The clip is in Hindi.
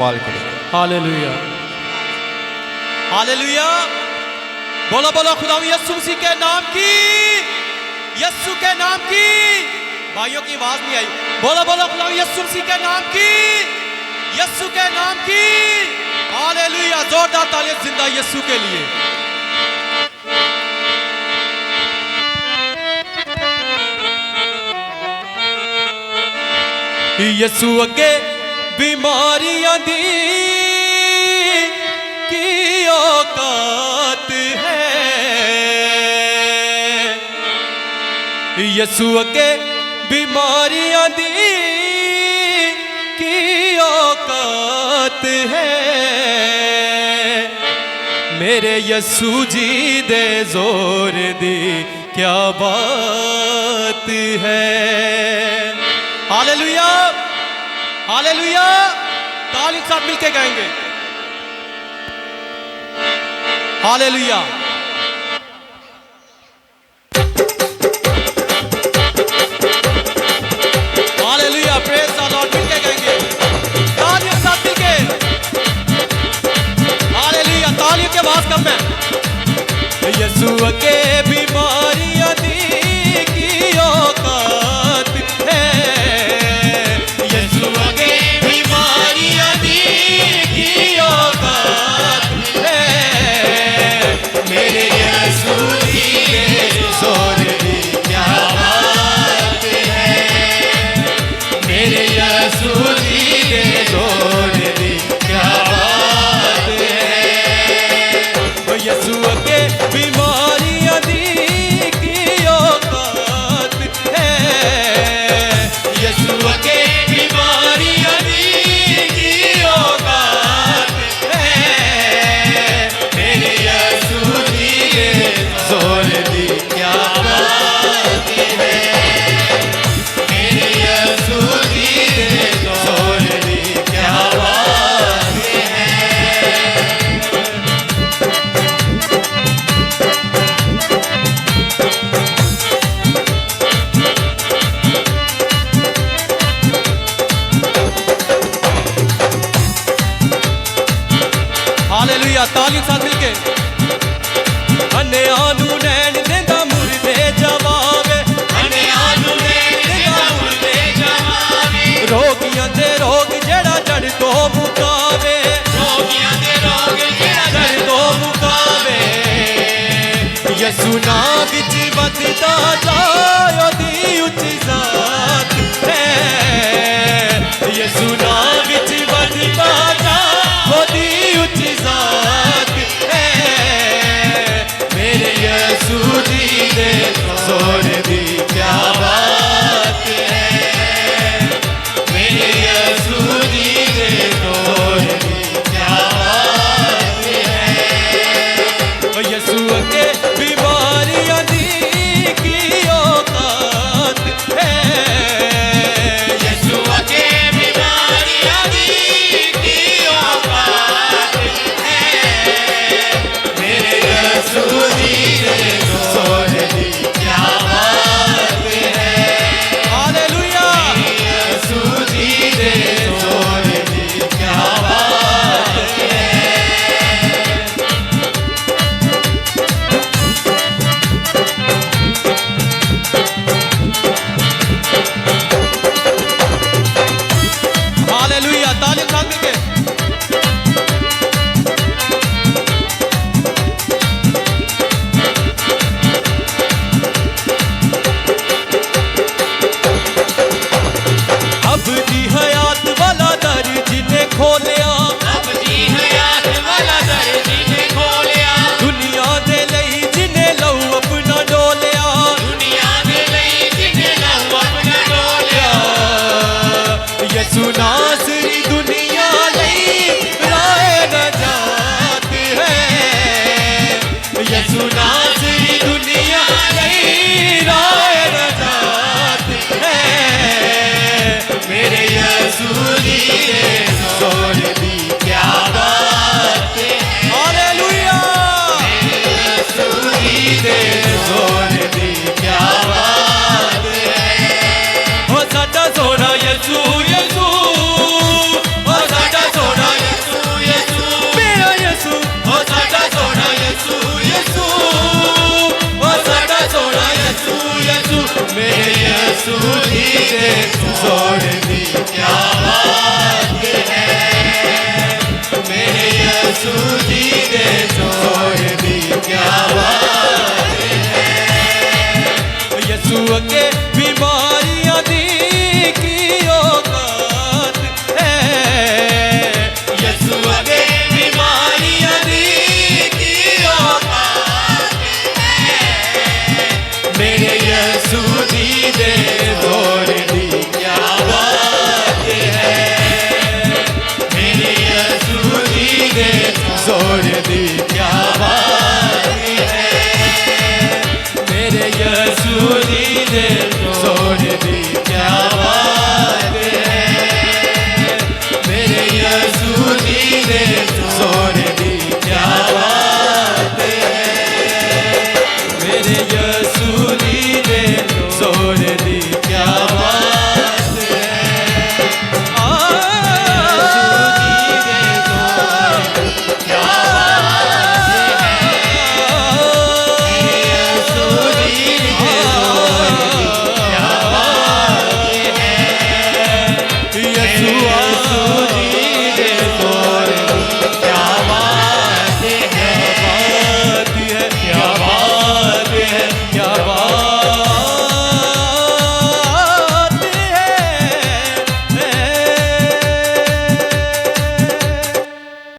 सवाल करें। Hallelujah hallelujah. बोलो बोलो खुदा यीशु मसीह के नाम की, यीशु के नाम की। भाइयों की आवाज नहीं आई। बोलो बोलो खुदा यीशु मसीह के नाम की, यीशु के नाम की। हालेलुया। जोरदार तालियां जिंदा यीशु के लिए। यीशु अगे बीमारियां दी की औकात है, यीशु अगे बीमारियां दी की औकात है। मेरे यीशु जी दे जोर दी क्या बात है। Hallelujah hallelujah. ताली के साथ मिलके गाएंगे hallelujah. Hallelujah. Praise the Lord. मिलके गाएंगे तालियों के साथ मिलके। हालेलुया। तालियों की आवाज कम है। यीशु अगे बीमारियां दी की औकात है, यीशु अगे बीमारियां दी की औकात है। मेरे यीशु जी के जोर दी क्या बात है, मेरे यीशु जी के जोर दी क्या बात है। यीशु अगे बीमारियां दी की औकात है, यीशु अगे बीमारियां दी की औकात है। मेरे यीशु जी ने जोर दी क्या बात है, मेरे यीशु जी ने जोर दी क्या बात है। हालेलुया। तालियों के साथ मिलके। अन्ने आनू नैन देंदा मुर्दे जवावे, अन्ने आनू नैन देंदा मुर्दे जवावे। रोगियां दे रोग जेड़ा जड़ तो मुकावे, रोगियां दे रोग जेड़ा जड़ तो मुकावे। यीशु नाम विच वधदा जाओ